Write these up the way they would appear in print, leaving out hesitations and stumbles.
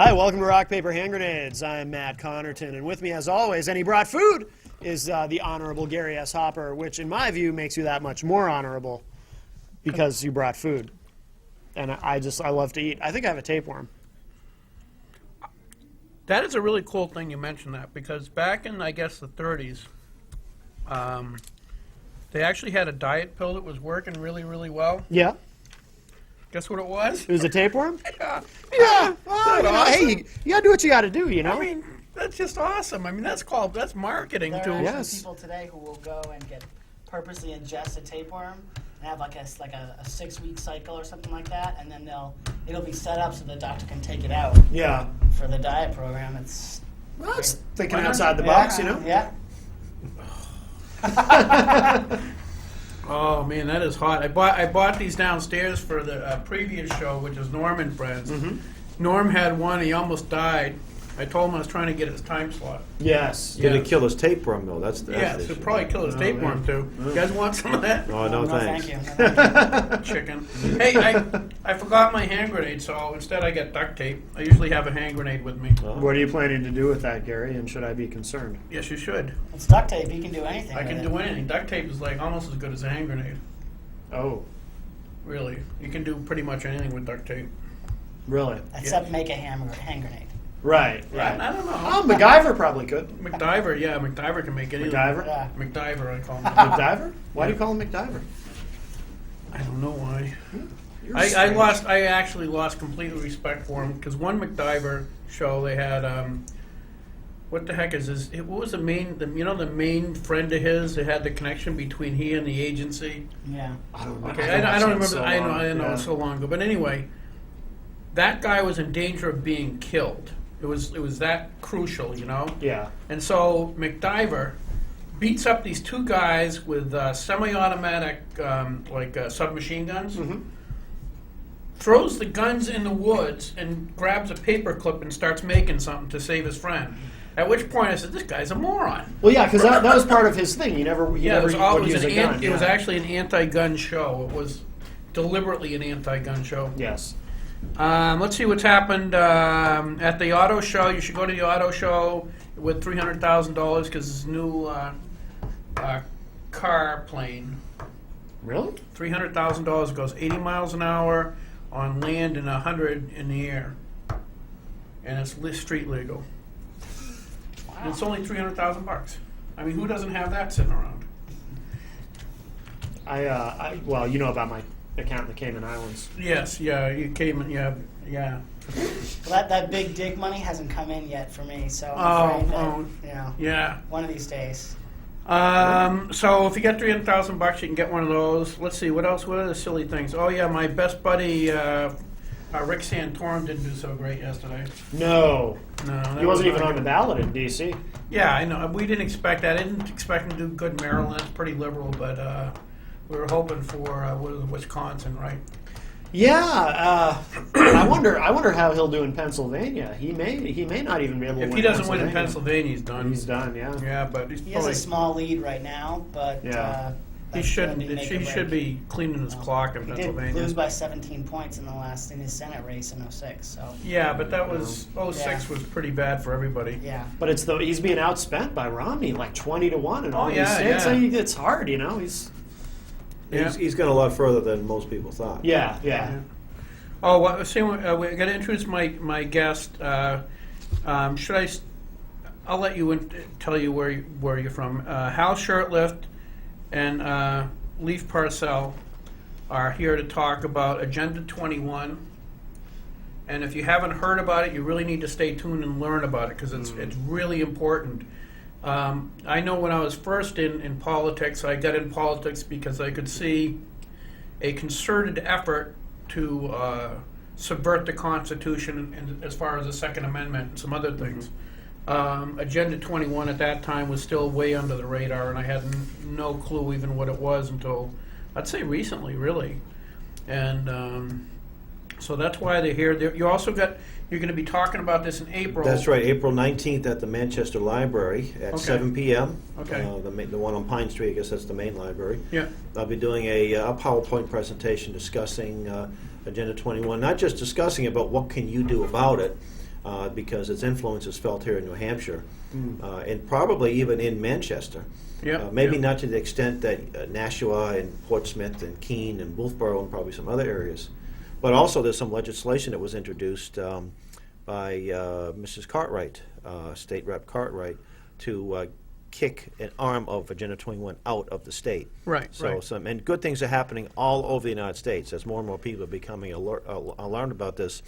Hi, welcome to Rock, Paper, Hand Grenades. I'm Matt Connerton, and with me, as always, and he brought food, is the Honorable Gary S. Hopper, which, in my view, makes you that much more honorable because you brought food. And I love to eat. I think I have a tapeworm. That is a really cool thing you mentioned that, because back in, I guess, the 30s, they actually had a diet pill that was working really, really well. Yeah? Guess what it was? It was a tapeworm? Yeah. Yeah. Well, Isn't you that know, hey, awesome? you gotta do what you gotta do, you know? I mean, that's just awesome. I mean, that's marketing There too. are Yes. some people today who will go and get purposely ingest a tapeworm and have like a 6-week cycle or something like that, and then it'll be set up so the doctor can take it out Yeah. for the diet program. It's Well, it's thinking Why not? outside the yeah, box, you know? Yeah. Oh man, that is hot. I bought these downstairs for the previous show, which is Norm and Friends. Mm-hmm. Norm had one. He almost died. I told him I was trying to get his time slot. Yes. Yeah. Did it kill his tapeworm though? That's the Yeah, issue. so probably kill his Oh, tapeworm yeah. too. You guys want some of that? Oh no, thank thanks. you. No, thank you. Chicken. Hey, I forgot my hand grenade, so instead I get duct tape. I usually have a hand grenade with me. Oh. What are you planning to do with that, Gary, and should I be concerned? Yes, you should. It's duct tape. You can do anything. I with can it. do anything. Duct tape is like almost as good as a hand grenade. Oh, Really, you can do pretty much anything with duct tape. really? Except make a hand grenade. Right, Yeah, right. I don't know. Oh, MacGyver probably could. MacGyver, yeah, MacGyver can make anything. MacGyver? Yeah. MacGyver, I call him. MacGyver? Why do you call him MacGyver? I don't know why. You're I strange. actually lost completely respect for him because one MacGyver show they had. What the heck is this? What was the main friend of his that had the connection between he and the agency? Yeah. I don't know. Okay, I don't remember. So I know long, it's so long ago. But anyway, that guy was in danger of being killed. It was that crucial, you know. Yeah. And so MacGyver beats up these two guys with semi-automatic submachine guns. Mm-hmm. Throws the guns in the woods and grabs a paper clip and starts making something to save his friend. At which point I said, "This guy's a moron." Well, yeah, because that was part of his thing. He never would It was use a gun. it was yeah. actually an anti-gun show. It was deliberately an anti-gun show. Yes. Let's see what's happened at the auto show. You should go to the auto show with $300,000 because it's a new car plane. Really? $300,000 goes 80 miles an hour on land and 100 in the air, and it's street legal. And it's only $300,000. I mean, who doesn't have that sitting around? Well, you know about my account in the Cayman Islands. Yes, yeah, you came, yeah. Well, that big dig money hasn't come in yet for me, so Oh, I'm afraid that, oh. you know, Yeah. one of these days. So if you get $300,000, you can get one of those. Let's see, what else? What are the silly things? Oh yeah, my best buddy Rick Santorum didn't do so great yesterday. No. No, that He wasn't was even not on the good. ballot in D.C. Yeah, I know. We didn't expect that. I didn't expect him to do good in Maryland. It's pretty liberal, but we were hoping for Wisconsin, right? Yeah. I wonder how he'll do in Pennsylvania. He may not even be able to If win he doesn't win in Pennsylvania, he's done. He's done, yeah. Yeah, but he's He has probably, a small lead right now, but Yeah. he that's should gonna be make or he should break. be cleaning his clock in He did Pennsylvania. lose by 17 points in his Senate race in 06. So Yeah, but that was 06 was pretty bad for everybody. yeah, But he's being outspent by Romney like 20-1 in all Oh, these yeah, states. yeah. So it's hard, you know. He's Yeah. He's gone a lot further than most people thought. yeah. Oh, we got to introduce my guest. Should I? I'll let you tell you where you're from. Hal Shurtliff and Leif Parcell are here to talk about Agenda 21. And if you haven't heard about it, you really need to stay tuned and learn about it because it's really important. I know when I was first in politics, I got in politics because I could see a concerted effort to subvert the Constitution and as far as the Second Amendment and some other things. Agenda 21 at that time was still way under the radar, and I had no clue even what it was until, I'd say recently, really. And so that's why they're here. You're going to be talking about this in April. That's right, April 19th at the Manchester Library at Okay. 7 p.m. Okay. The one on Pine Street, I guess that's the main library. Yeah. I'll be doing a PowerPoint presentation discussing Agenda 21, not just discussing it, but what can you do about it. because its influence is felt here in New Hampshire, and probably even in Manchester. Yeah, Maybe yeah. not to the extent that Nashua and Portsmouth and Keene and Wolfboro and probably some other areas. But also there's some legislation that was introduced by Mrs. Cartwright, State Rep Cartwright, to kick an arm of Agenda 21 out of the state. Right, So right. and good things are happening all over the United States as more and more people are becoming alarmed about this.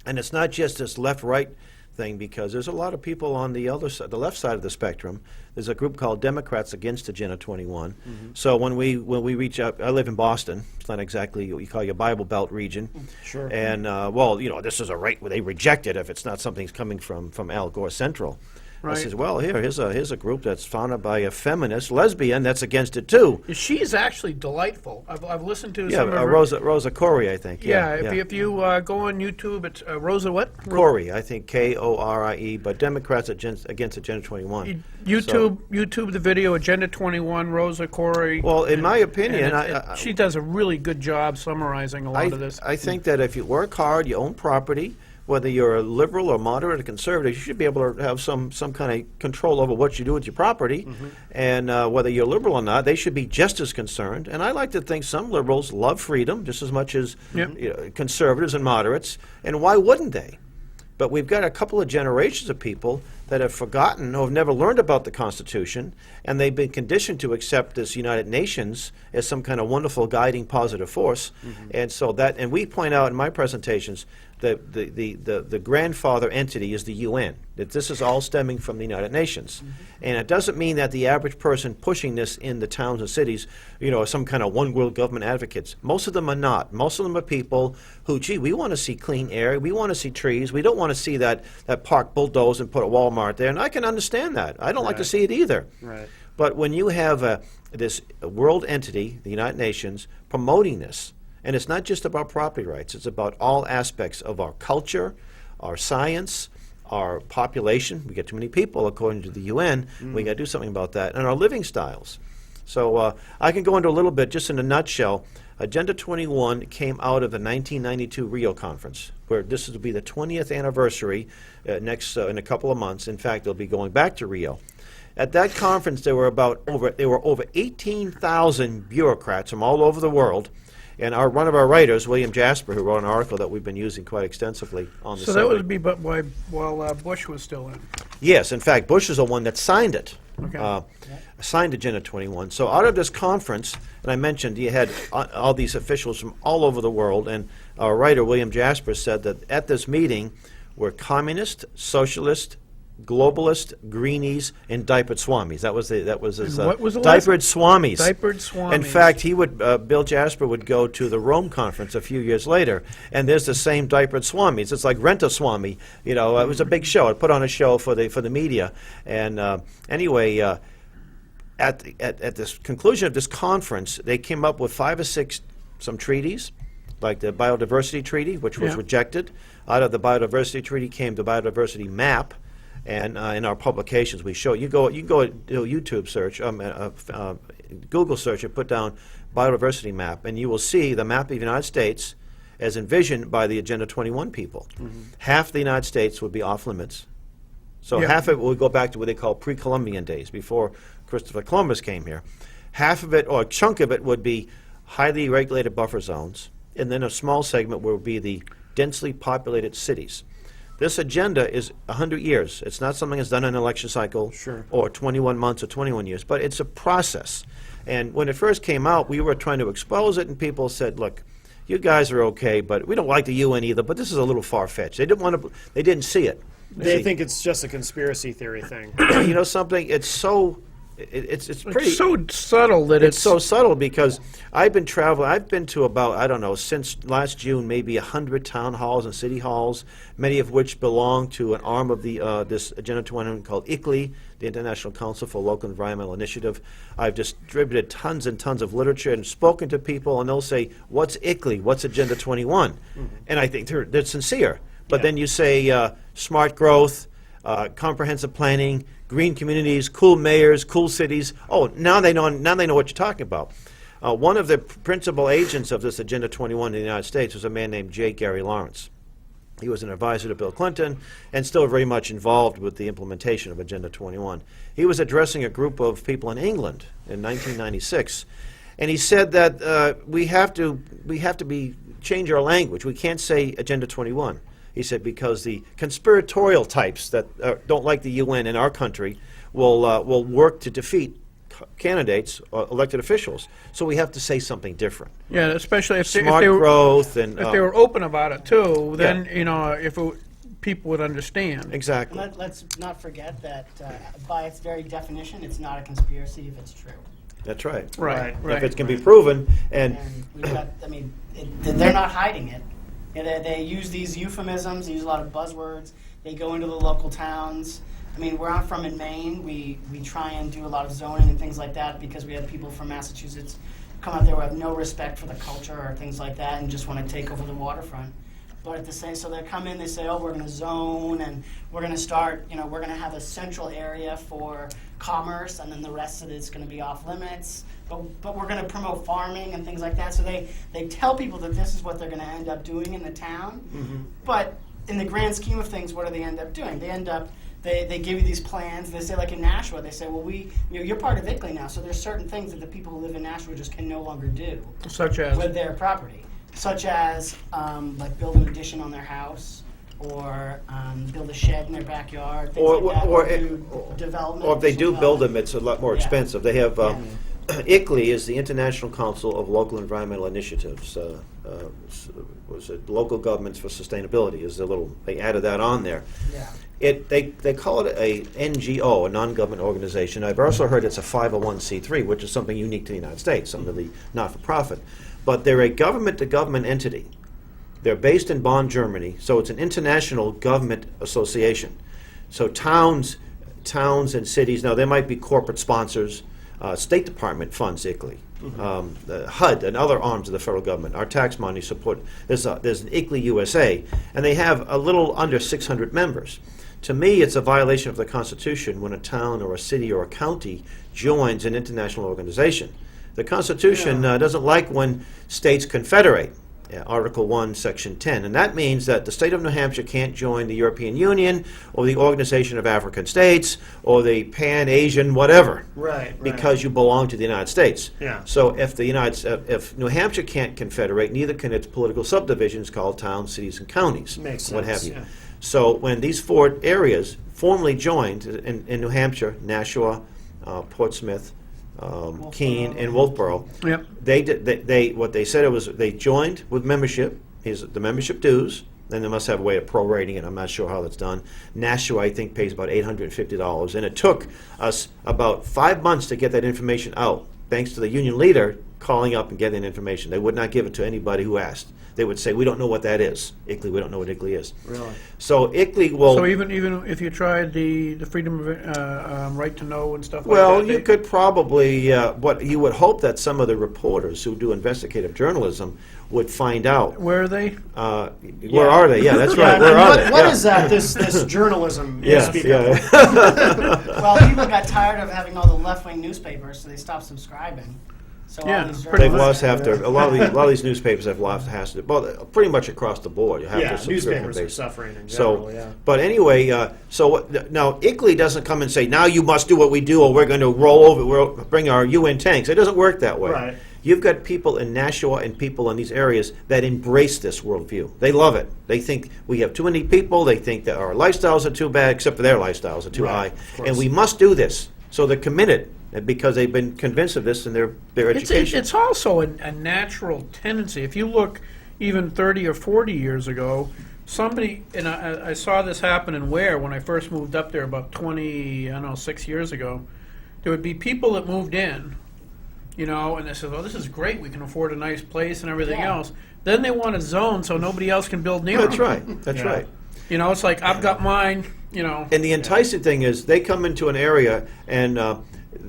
And it's not just this left-right thing, because there's a lot of people on the other side, the left side of the spectrum. There's a group called Democrats Against Agenda 21. So when we reach out, I live in Boston. It's not exactly what you call your Bible Belt region. Sure. And well, this is a right where they reject it if it's not something that's coming from Al Gore Central. I Right. says, well, here's a group that's founded by a feminist lesbian that's against it too. She is actually delightful. I've listened to Yeah, some of her. Rosa Corey, I think. Yeah, if you go on YouTube, it's Rosa what? Corey, I think Korie, but Democrats against Agenda 21. YouTube the video Agenda 21, Rosa Corey. Well, in my opinion, and she does a really good job summarizing a lot of this. I think that if you work hard, you own property, whether you're a liberal or moderate or conservative, you should be able to have some kind of control over what you do with your property. And whether you're liberal or not, they should be just as concerned. And I like to think some liberals love freedom just as much as Yep. conservatives and moderates. And why wouldn't they? But we've got a couple of generations of people that have forgotten or have never learned about the Constitution, and they've been conditioned to accept this United Nations as some kind of wonderful guiding positive force. And so and we point out in my presentations that the grandfather entity is the UN, that this is all stemming from the United Nations. And it doesn't mean that the average person pushing this in the towns and cities, are some kind of one world government advocates. Most of them are not. Most of them are people who, gee, we want to see clean air, we want to see trees, we don't want to see that park bulldozed and put a Walmart there, and I can understand that. I don't like to Right. see it either. Right. But when you have this world entity, the United Nations, promoting this, and it's not just about property rights, it's about all aspects of our culture, our science, our population. We get too many people, according to the UN. We got to do something about that, and our living styles. So I can go into a little bit, just in a nutshell. Agenda 21 came out of the 1992 Rio Conference, where this will be the 20th anniversary in a couple of months. In fact, they'll be going back to Rio. At that conference, there were over 18,000 bureaucrats from all over the world. And one of our writers, William Jasper, who wrote an article that we've been using quite extensively on the So that subject. would be while Bush was still in. Yes, in fact, Bush is the one that signed it. Okay. Signed Agenda 21. So out of this conference, and I mentioned you had all these officials from all over the world, and our writer, William Jasper, said that at this meeting were communist, socialist, globalist, greenies, and diapered swamis. That was his And what was the last- diapered swamis. Diapered swamis. In fact, Bill Jasper would go to the Rome conference a few years later, and there's the same diapered swamis. It's like Rent a Swami. It was a big show. It put on a show for the media. And anyway, at this conclusion of this conference, they came up with 5 or 6 some treaties, like the Biodiversity Treaty, which was Yeah. rejected. Out of the Biodiversity Treaty came the Biodiversity Map. And in our publications, we show you can go do a YouTube search, Google search, and put down biodiversity map, and you will see the map of the United States as envisioned by the Agenda 21 people. Half the United States would be off limits. So Yeah. half of it would go back to what they call pre-Columbian days, before Christopher Columbus came here. Half of it, or a chunk of it, would be highly regulated buffer zones, and then a small segment would be the densely populated cities. This agenda is 100 years. It's not something that's done in an election cycle Sure. or 21 months or 21 years, but it's a process. And when it first came out, we were trying to expose it, and people said, look, you guys are okay, but we don't like the UN either, but this is a little far-fetched. They didn't see it. They See, think it's just a conspiracy theory thing. you know something, it's so, it's pretty. It's so subtle that It's so subtle because I've been traveling. I've been to about, I don't know, since last June, maybe 100 town halls and city halls, many of which belong to an arm of this Agenda 21 called ICLEI, the International Council for Local Environmental Initiative. I've distributed tons and tons of literature and spoken to people, and they'll say, what's ICLEI? What's Agenda 21? And I think they're sincere. But Yeah. then you say smart growth, comprehensive planning, green communities, cool mayors, cool cities. Oh, now they know what you're talking about. One of the principal agents of this Agenda 21 in the United States was a man named J. Gary Lawrence. He was an advisor to Bill Clinton and still very much involved with the implementation of Agenda 21. He was addressing a group of people in England in 1996, and he said that we have to change our language. We can't say Agenda 21. He said because the conspiratorial types that don't like the UN in our country will work to defeat candidates or elected officials. So we have to say something different. Yeah, especially if Smart they were, growth and if they were open about it too, then, Yeah. you know, people would understand. exactly. Let's not forget that by its very definition, it's not a conspiracy if it's true. That's right. Right, Right. right. If it can be proven, and And we've got, I mean, they're not hiding it. You know, they use these euphemisms, they use a lot of buzzwords. They go into the local towns. I mean, where I'm from in Maine, we try and do a lot of zoning and things like that because we have people from Massachusetts come out there who have no respect for the culture or things like that and just want to take over the waterfront. But at the same, so they come in, they say, oh, we're going to zone and we're going to start, you know, we're going to have a central area for commerce and then the rest of it's going to be off limits. But we're going to promote farming and things like that. So they tell people that this is what they're going to end up doing in the town. But in the grand scheme of things, what do they end up doing? They end up, they give you these plans. They say, like in Nashua, they say, well, you're part of ICLEI now, so there's certain things that the people who live in Nashua just can no longer do Such as, with their property, such as like build an addition on their house or build a shed in their backyard, things like that, or do development. or if they do some build them, it's a lot more Yeah. expensive. They have, ICLEI is the International Council of Local Environmental Initiatives. Was it Local Governments for Sustainability? Is the little, they added that on there. Yeah. They call it a NGO, a non-government organization. I've also heard it's a 501c3, which is something unique to the United States, something of the not-for-profit. But they're a government-to-government entity. They're based in Bonn, Germany, so it's an international government association. So towns and cities, now there might be corporate sponsors. State Department funds ICLEI. The HUD and other arms of the federal government, our tax money support. There's an ICLEI USA, and they have a little under 600 members. To me, it's a violation of the Constitution when a town or a city or a county joins an international organization. The Constitution doesn't like when states confederate. Article 1, Section 10. And that means that the state of New Hampshire can't join the European Union or the Organization of African States or the Pan-Asian whatever. Right. Because you belong to the United States. Yeah. So if New Hampshire can't confederate, neither can its political subdivisions called towns, cities, and counties. Makes What have sense, you. yeah. So when these four areas formally joined in New Hampshire, Nashua, Portsmouth, Keene, and Wolfboro, yep. what they said it was they joined with membership. Here's the membership dues. Then they must have a way of prorating it. I'm not sure how that's done. Nashua, I think, pays about $850, and it took us about 5 months to get that information out, thanks to the union leader calling up and getting information. They would not give it to anybody who asked. They would say, "We don't know what that is. ICLEI, we don't know what ICLEI is." Really? So ICLEI will. So even if you tried the freedom of right to know and stuff Well, like that, you could probably, what you would hope that some of the reporters who do investigative journalism would find out. where are they? Where are they? Yeah, that's Yeah, right. Where and are what, they? what Yeah. is that? This journalism you Yeah, speak yeah. of? Well, people got tired of having all the left-wing newspapers, so they stopped subscribing. So Yeah, all these pretty They've journalists- lost half their. A lot of these newspapers have lost half. Well, pretty much across the board. You have Yeah, to subscription newspapers are base. suffering in So, general, yeah. but anyway, now ICLEI doesn't come and say, now you must do what we do or we're going to roll over, we'll bring our UN tanks. It doesn't work that way. Right. You've got people in Nashua and people in these areas that embrace this worldview. They love it. They think we have too many people. They think that our lifestyles are too bad, except for their lifestyles are too Right, high. of course. And we must do this. So they're committed because they've been convinced of this in their education. It's also a natural tendency. If you look even 30 or 40 years ago, somebody, and I saw this happen in Ware when I first moved up there about 6 years ago, there would be people that moved in, and they said, oh, this is great, we can afford a nice place and everything Yeah. else. Then they want a zone so nobody else can build near That's them. right. That's Yeah. right. It's like, I've got mine, And the enticing thing is, they come into an area and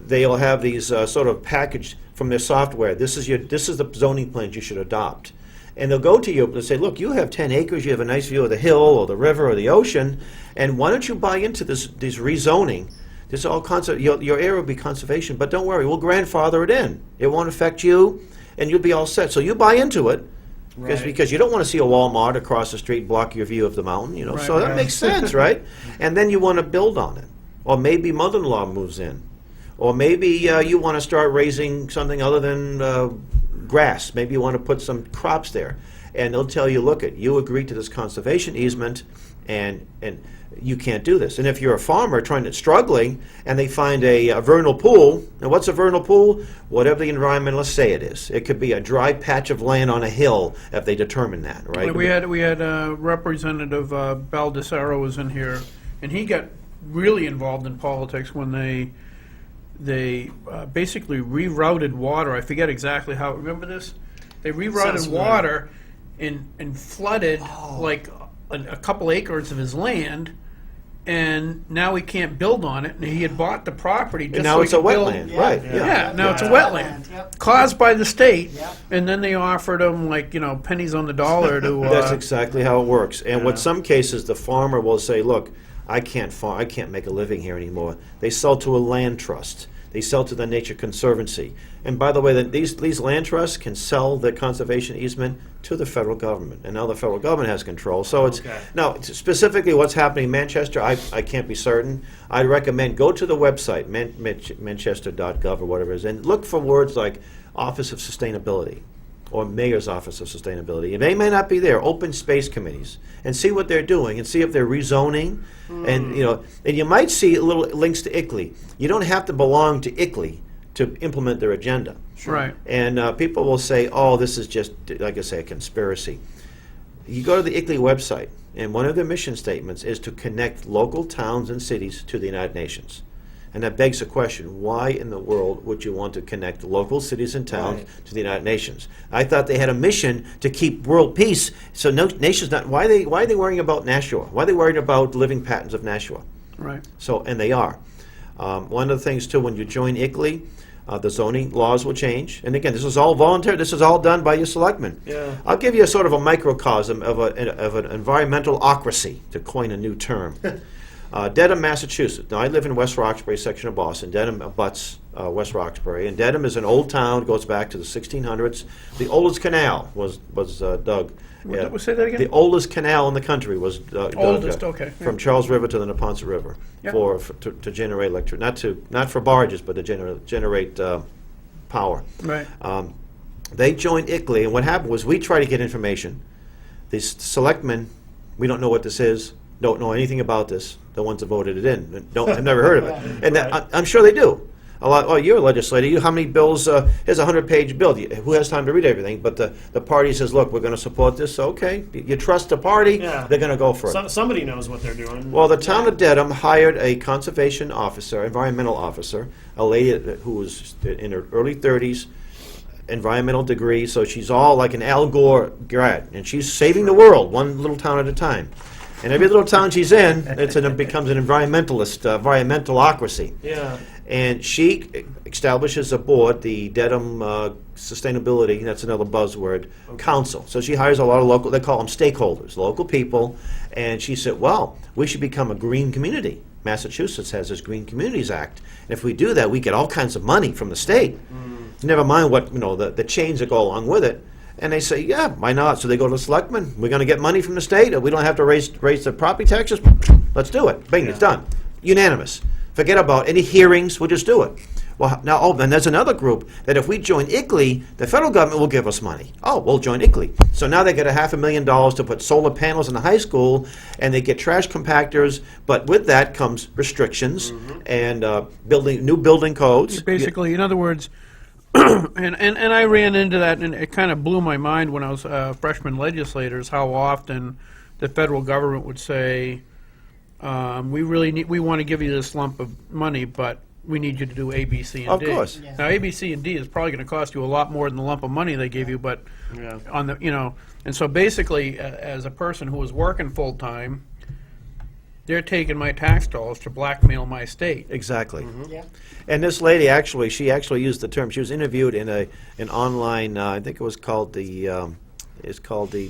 they'll have these sort of packaged from their software. This is the zoning plans you should adopt. And they'll go to you and say, look, you have 10 acres, you have a nice view of the hill or the river or the ocean, and why don't you buy into this rezoning? This all your area will be conservation, but don't worry, we'll grandfather it in. It won't affect you, and you'll be all set. So you buy into it. Right. Because you don't want to see a Walmart across the street block your view of the mountain, you know, Right, so that right. makes sense, right? And then you want to build on it. Or maybe mother-in-law moves in. Or maybe you want to start raising something other than grass. Maybe you want to put some crops there. And they'll tell you, look, you agreed to this conservation easement, and you can't do this. And if you're a farmer struggling, and they find a vernal pool, and what's a vernal pool? Whatever the environmentalists say it is. It could be a dry patch of land on a hill if they determine that, right? We had Representative Baldessaro was in here, and he got really involved in politics when they basically rerouted water. I forget exactly how. Remember this? They Sounds rerouted familiar. water and flooded like a couple acres of his land, and now he can't build on it. And he had bought the property just And now so it's he a could build. wetland, right? Yeah, now it's a Yeah. wetland Yep. caused by the state, Yep. and then they offered him like pennies on the dollar to. That's exactly how it works. And Yeah. what some cases, the farmer will say, look, I can't make a living here anymore. They sell to a land trust. They sell to the Nature Conservancy. And by the way, these land trusts can sell the conservation easement to the federal government. And now the federal government has control. So it's, Okay. now, specifically what's happening in Manchester, I can't be certain. I'd recommend go to the website, manchester.gov or whatever it is, and look for words like Office of Sustainability or Mayor's Office of Sustainability. And they may not be there, open space committees, and see what they're doing and see if they're rezoning. And, and you might see little links to ICLEI. You don't have to belong to ICLEI to implement their agenda. Right. And people will say, oh, this is just, like I say, a conspiracy. You go to the ICLEI website, and one of their mission statements is to connect local towns and cities to the United Nations. And that begs the question, why in the world would you want to connect local cities and towns Right. to the United Nations? I thought they had a mission to keep world peace, so no nations not. Why are they worrying about Nashua? Why are they worried about living patterns of Nashua? Right. So, and they are. One of the things too, when you join ICLEI, the zoning laws will change. And again, this is all voluntary. This is all done by your selectmen. Yeah. I'll give you a sort of a microcosm of an environmentalocracy, to coin a new term. Dedham, Massachusetts. Now, I live in West Roxbury section of Boston. Dedham abuts West Roxbury, and Dedham is an old town. Goes back to the 1600s. The oldest canal was dug. Say that again? The oldest canal in the country was dug. Oldest, okay, From yeah. Charles River to the Neponset River Yeah. to generate electricity, not for barges, but to generate power. Right. They joined ICLEI, and what happened was we tried to get information. These selectmen, we don't know what this is, don't know anything about this. The ones that voted it in, have never heard of it, and Right. I'm sure they do. A lot. Oh, you're a legislator. How many bills? Here's a 100-page bill. Who has time to read everything? But the party says, look, we're going to support this. So, okay, you trust the party. Yeah. They're going to go for it. Somebody knows what they're doing. Well, the town of Dedham hired a conservation officer, environmental officer, a lady who was in her early 30s, environmental degree, so she's all like an Al Gore grad, and she's saving the world, one little town at a time. And every little town she's in, it becomes an environmentalist, environmentalocracy. Yeah. And she establishes a board, the Dedham Sustainability, that's another buzzword, Council. So she hires a lot of local, they call them stakeholders, local people, and she said, well, we should become a green community. Massachusetts has this Green Communities Act. And if we do that, we get all kinds of money from the state. Never mind what, the chains that go along with it. And they say, yeah, why not? So they go to the selectmen. We're going to get money from the state. We don't have to raise the property taxes. Let's do it. Bing, it's done. Unanimous. Forget about any hearings. We'll just do it. Well, now, and there's another group that if we join ICLEI, the federal government will give us money. Oh, we'll join ICLEI. So now they get $500,000 to put solar panels in the high school, and they get trash compactors. But with that comes restrictions and new building codes. Basically, in other words, and I ran into that, and it kind of blew my mind when I was freshman legislators, how often the federal government would say, we want to give you this lump of money, but we need you to do A, B, C, and Of D. course. Yeah. Now, A, B, C, and D is probably going to cost you a lot more than the lump of money they gave you, but Yeah. on the, and so basically, as a person who was working full-time, they're taking my tax dollars to blackmail my state. Exactly. Yeah. And this lady she actually used the term. She was interviewed in an online. I think it was called the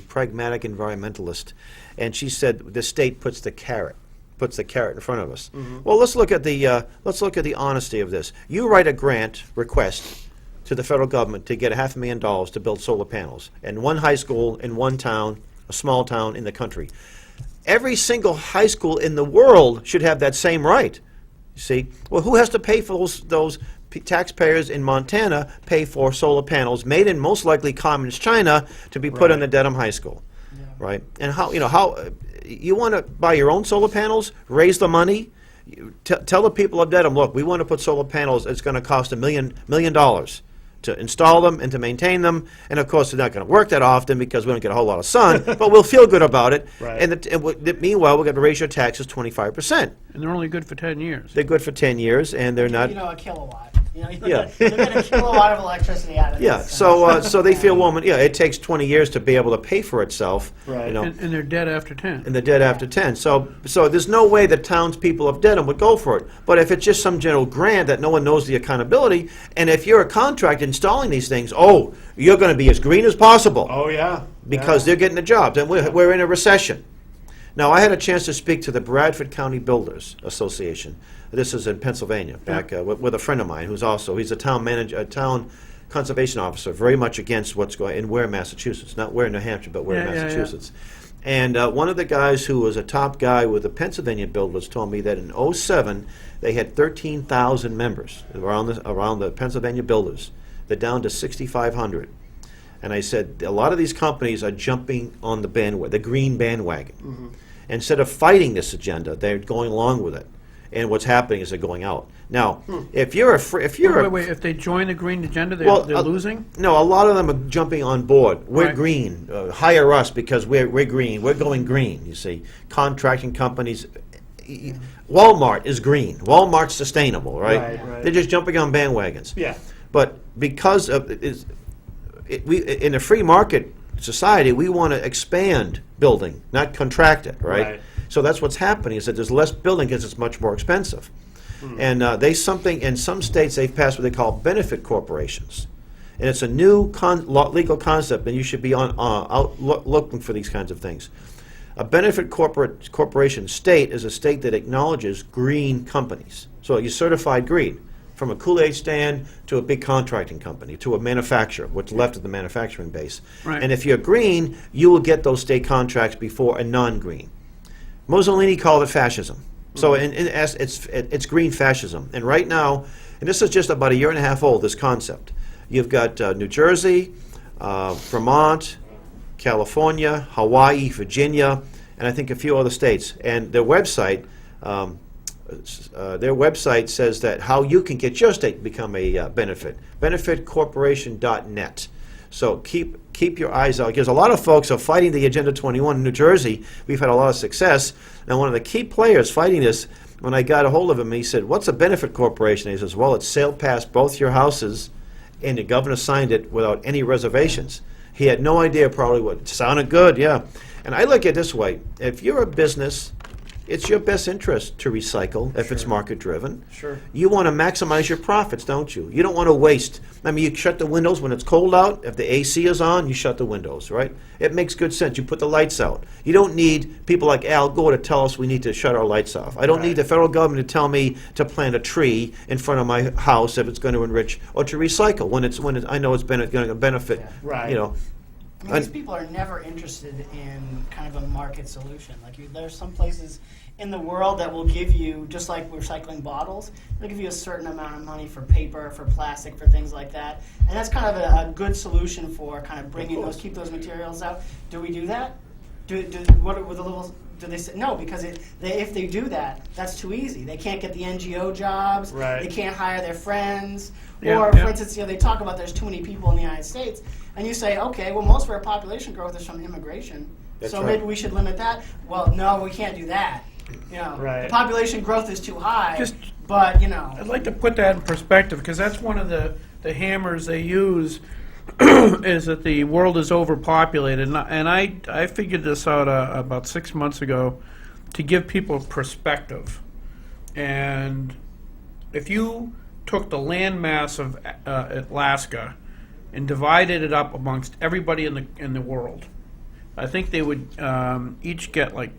Pragmatic Environmentalist, and she said the state puts the carrot in front of us. Well, let's look at the honesty of this. You write a grant request to the federal government to get $500,000 to build solar panels. And one high school in one town, a small town in the country. Every single high school in the world should have that same right. You see? Well, who has to pay for those taxpayers in Montana pay for solar panels made in most likely communist China to be put in the Dedham High School, right? And how you want to buy your own solar panels, raise the money, tell the people of Dedham, look, we want to put solar panels. It's going to cost $1 million to install them and to maintain them. And of course, they're not going to work that often because we don't get a whole lot of sun, but we'll feel good about it. Right. And meanwhile, we're going to raise your taxes 25%. And they're only good for 10 years. They're good for 10 years, and they're not. A kilowatt. You Yeah. get a kilowatt of electricity out of Yeah, this. so they feel, well, yeah, it takes 20 years to be able to pay for itself. Right. You know, And they're dead after 10. and they're dead after 10. So there's no way the townspeople of Dedham would go for it. But if it's just some general grant that no one knows the accountability, and if you're a contractor installing these things, oh, you're going to be as green as possible Oh, yeah. because they're getting the jobs, and we're in a recession. Now, I had a chance to speak to the Bradford County Builders Association. This is in Pennsylvania, back with a friend of mine he's a town manager, a town conservation officer, very much against what's going in Ware, Massachusetts, not Ware, New Hampshire, but Ware, Yeah, yeah, yeah. Massachusetts. And one of the guys who was a top guy with the Pennsylvania Builders told me that in '07 they had 13,000 members around the Pennsylvania Builders. They're down to 6,500. And I said, a lot of these companies are jumping on the bandwagon, the green bandwagon. Instead of fighting this agenda, they're going along with it. And what's happening is they're going out. Now, if you're Wait, if they join the green agenda, they're Well, losing? no, a lot of them are jumping on board. We're Right. green. Hire us because we're green. We're going green, you see. Contracting companies. Walmart is green. Walmart's sustainable, right? Right. They're just jumping on bandwagons. Yeah. But because of we in a free market society, we want to expand building, not contract it, right? Right. So that's what's happening is that there's less building because it's much more expensive. And in some states they've passed what they call benefit corporations, and it's a new legal concept, and you should be looking for these kinds of things. A benefit corporation state is a state that acknowledges green companies. So you're certified green, from a Kool-Aid stand to a big contracting company to a manufacturer, what's left of the manufacturing base. Right. And if you're green, you will get those state contracts before a non-green. Mussolini called it fascism. So in essence, it's green fascism. And right now, and this is just about a year and a half old, this concept. You've got New Jersey, Vermont, California, Hawaii, Virginia, and I think a few other states. And their website says that how you can get your state to become a benefit. Benefitcorporation.net. So keep your eyes out, because a lot of folks are fighting the Agenda 21 in New Jersey. We've had a lot of success. And one of the key players fighting this, when I got a hold of him, he said, "What's a benefit corporation?" He says, "Well, it sailed past both your houses, and the governor signed it without any reservations." He had no idea probably what. It sounded good, yeah. And I look at it this way. If you're a business, it's your best interest to recycle if it's market-driven. Sure. You want to maximize your profits, don't you? You don't want to waste. I mean, you shut the windows when it's cold out. If the AC is on, you shut the windows, right? It makes good sense. You put the lights out. You don't need people like Al Gore to tell us we need to shut our lights off. I don't need the federal government to tell me to plant a tree in front of my house if it's going to enrich, or to recycle when I know it's going to benefit. Right. You know. I mean, these people are never interested in kind of a market solution. There's some places in the world that will give you, just like recycling bottles, they'll give you a certain amount of money for paper, for plastic, for things like that. And that's kind of a good solution for kind of bringing keep those materials out. Do we do that? Do they say no? Because if they do that, that's too easy. They can't get the NGO jobs. Right. They can't hire their friends. Yeah, Or, yeah. for instance, they talk about there's too many people in the United States, and you say, okay, well, most of our population growth is from immigration, That's so right. maybe we should limit that. Well, no, we can't do that. Right. The population growth is too high. Just- but I'd like to put that in perspective, because that's one of the hammers they use is that the world is overpopulated. And I figured this out about 6 months ago to give people perspective. And if you took the land mass of Alaska and divided it up amongst everybody in the world, I think they would each get like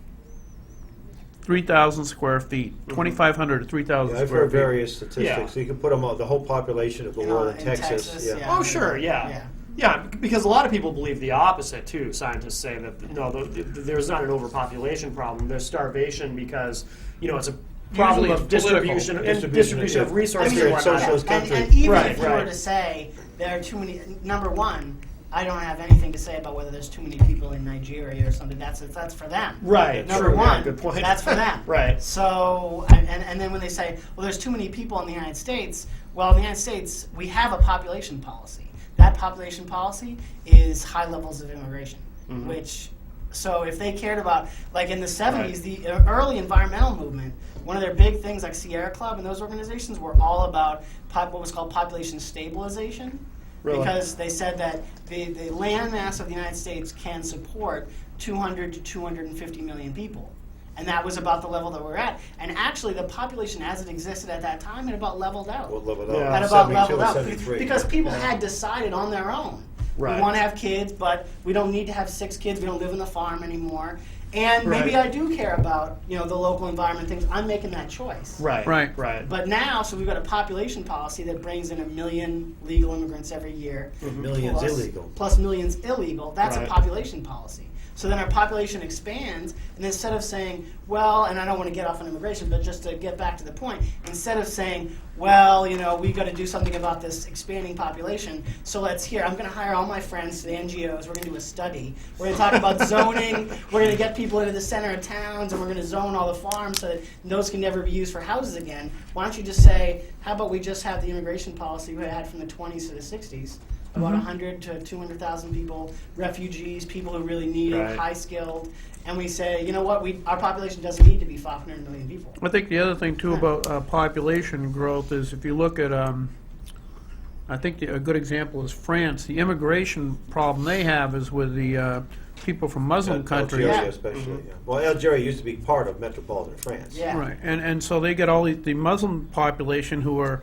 3,000 square feet, 2,500 to 3,000 I've square heard feet. various statistics. Yeah. So you can put them all, the whole population of the world in Texas. Yeah. Oh, sure, yeah. Yeah, because a lot of people believe the opposite too. Scientists say that no, there's not an overpopulation problem. There's starvation because it's a problem Usually of it's political. distribution and Distribution, distribution of yeah. resources. If you're and in whatnot. socialist country. And even Right, if you were right. to say there are too many, number one, I don't have anything to say about whether there's too many people in Nigeria or something. That's for them. Right, Number true, yeah, one, good point. that's for them. Right. So, and then when they say, well, there's too many people in the United States, well, in the United States, we have a population policy. That population policy is high levels of immigration, which, so if they cared about, like in the 70s, the early environmental movement, one of their big things like Sierra Club and those organizations were all about what was called population stabilization. Really? Because they said that the land mass of the United States can support 200 to 250 million people. And that was about the level that we're at. And actually, the population as it existed at that time had about leveled out. We'll live it Yeah. up. Had about 72 leveled or out. 73. Because people had decided on their own. Right. We want to have kids, but we don't need to have 6 kids. We don't live in the farm anymore. And maybe Right. I do care about the local environment things. I'm making that choice. Right. Right. Right. But now, so we've got a population policy that brings in 1 million legal immigrants every year. Millions plus- illegal. Plus millions illegal. That's Right. a population policy. So then our population expands, and instead of saying, well, and I don't want to get off on immigration, but just to get back to the point, instead of saying, well, we've got to do something about this expanding population, so I'm going to hire all my friends to the NGOs, we're going to do a study, we're going to talk about zoning, we're going to get people into the center of towns, and we're going to zone all the farms so that those can never be used for houses again. Why don't you just say, how about we just have the immigration policy we had from the 20s to the 60s? About 100 to 200,000 people, refugees, people who really need it, Right. high skilled, and we say, you know what, our population doesn't need to be 500 million people. I think the other thing too about population growth is if you look at, I think a good example is France. The immigration problem they have is with the people from Muslim countries. Algeria Yeah. especially. Yeah. Well, Algeria used to be part of metropolitan France. Yeah. Right, and so they get all the Muslim population who are,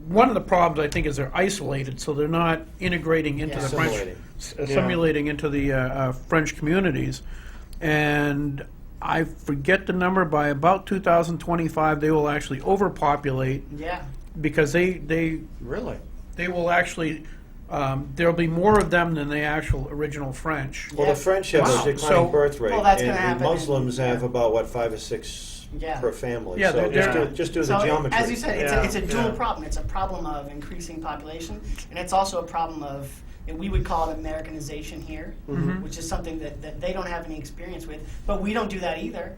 one of the problems I think is they're isolated, so they're not integrating into Yeah. the French, Assimilating. assimilating into the French communities. And I forget the number, by about 2025, they will actually overpopulate Yeah. because they Really? will actually, there'll be more of them than the actual original French. Well, Yeah. the French have Wow. a declining So- birth rate, Well, that's and gonna the happen Muslims in- have yeah. about, 5 or 6 Yeah. per family. Yeah, so they're- just do So, the geometry. as you said, Yeah, it's a dual yeah. problem. It's a problem of increasing population, and it's also a problem of, we would call it Americanization here, which is something that they don't have any experience with, but we don't do that either.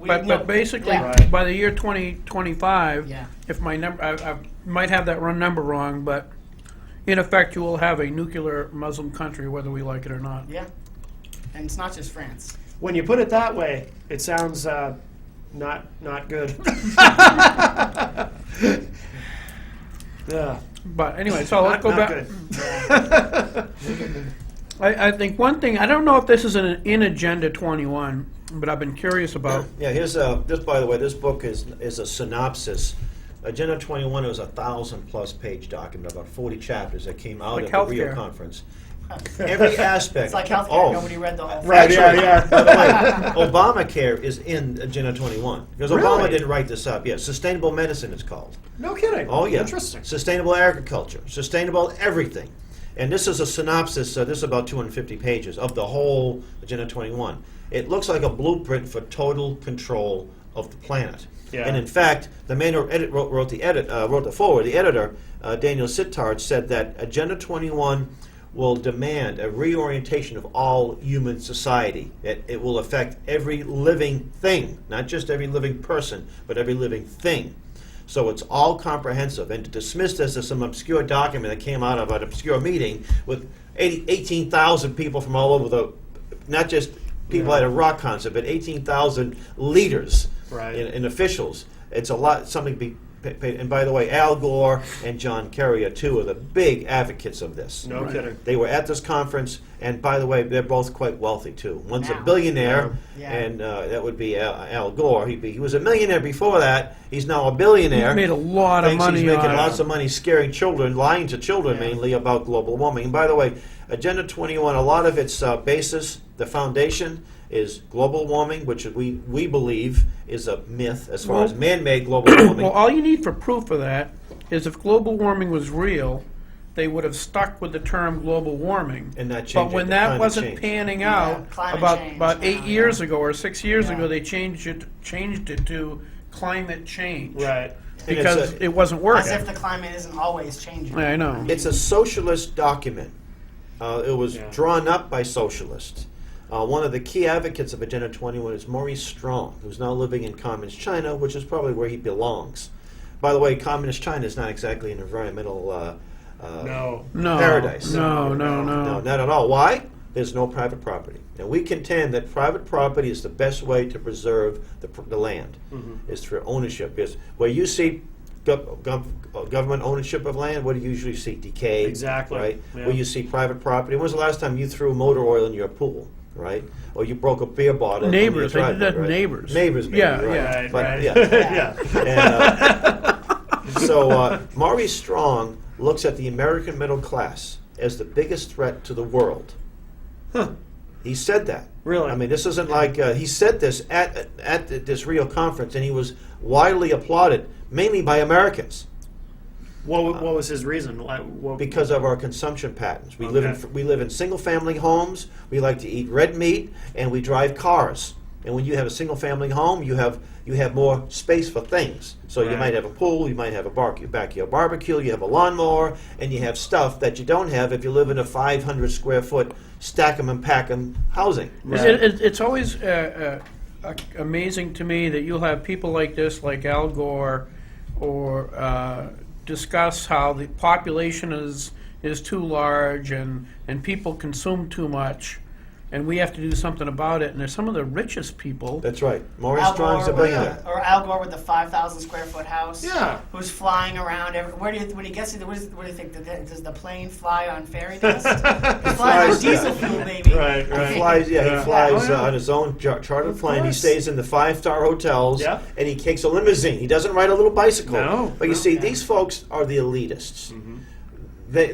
But basically, yeah. Right. by the year 2025, Yeah. if my number, I might have that number wrong, but in effect, you will have a nuclear Muslim country, whether we like it or not. Yeah, and it's not just France. When you put it that way, it sounds not good. Yeah. But anyway, so let's go Not back. good. I think one thing, I don't know if this is in Agenda 21, but I've been curious about. Yeah, here's this. By the way, this book is a synopsis. Agenda 21 is a 1,000+ page document, about 40 chapters that came out Like of the Rio healthcare. conference. Every aspect. It's like healthcare. Oh, Nobody read the whole thing. Right, yeah, Actually, yeah. by the way, Obamacare is in Agenda 21 because Obama Really? didn't write this up. Yeah, sustainable medicine it's called. No kidding. Oh yeah, Interesting. Sustainable agriculture, sustainable everything, and this is a synopsis. This is about 250 pages of the whole Agenda 21. It looks like a blueprint for total control of the planet. Yeah. And in fact, the man who wrote the foreword. The editor, Daniel Sittard, said that Agenda 21 will demand a reorientation of all human society. It will affect every living thing, not just every living person, but every living thing. So it's all comprehensive, and to dismiss this as some obscure document that came out of an obscure meeting with 18,000 people from all over not just people at a rock concert, but 18,000 leaders Right. and officials. It's a lot, something to be paid. And by the way, Al Gore and John Kerry are two of the big advocates of this. No kidding. They were at this conference, and by the way, they're both quite wealthy too. One's a Now. billionaire, Yeah. and that would be Al Gore. He was a millionaire before that. He's now a billionaire. He's made a lot of Thinks money he's making on lots it. of money scaring children, lying to children Yeah. mainly about global warming. And by the way, Agenda 21, a lot of its basis, the foundation, is global warming, which we believe is a myth as far as man-made global warming. Well, all you need for proof of that is if global warming was real, they would have stuck with the term global warming. And not change But it when to that climate wasn't change. panning Yeah, out, climate about change 8 now, years yeah. ago or 6 years Yeah. ago, they changed it to climate change. Right. And Because it's it wasn't As working. if the climate isn't always changing. I know. It's a socialist document. It was Yeah. drawn up by socialists. One of the key advocates of Agenda 21 is Maurice Strong, who's now living in Communist China, which is probably where he belongs. By the way, Communist China is not exactly an environmental No. No. paradise. No, No, not at all. Why? There's no private property. And we contend that private property is the best way to preserve the land, is through ownership. Is where you see government ownership of land, what do you usually see? Decay. Exactly. Right? Yeah. Where you see private property. When was the last time you threw motor oil in your pool? Right? Or you broke a beer bottle. in your Neighbors. They did driveway, that to right? neighbors. Neighbors, maybe, Yeah, right. yeah. Right, But, right. yeah. Yeah. And, so Maurice Strong looks at the American middle class as the biggest threat to the world. He said that. Really? I mean, this isn't like he said this at this Rio conference, and he was widely applauded, mainly by Americans, What was his reason? Like, what, because of our consumption patterns. We Okay. live in single-family homes. We like to eat red meat, and we drive cars. And when you have a single-family home, you have more space for things. So you Right. might have a pool, you might have a backyard barbecue, you have a lawnmower, and you have stuff that you don't have if you live in a 500 square foot stack 'em and pack 'em housing. Right. It's always amazing to me that you'll have people like this, like Al Gore, or discuss how the population is too large and people consume too much, and we have to do something about it. And there's some of the richest people. That's right. Maurice Al Strong's a Gore with billionaire. or Al Gore with the 5,000 square foot house. Yeah. Who's flying around? When he gets to what do you think? Does the plane fly on fairy dust? He flies flies, on diesel yeah. fuel, baby. Right, He right. flies, Yeah. he flies Oh, yeah. on his own chartered plane. He course. stays in the 5-star hotels, Yeah. and he takes a limousine. He doesn't ride a little bicycle. No, But you no. see, these folks are the elitists. Mm-hmm.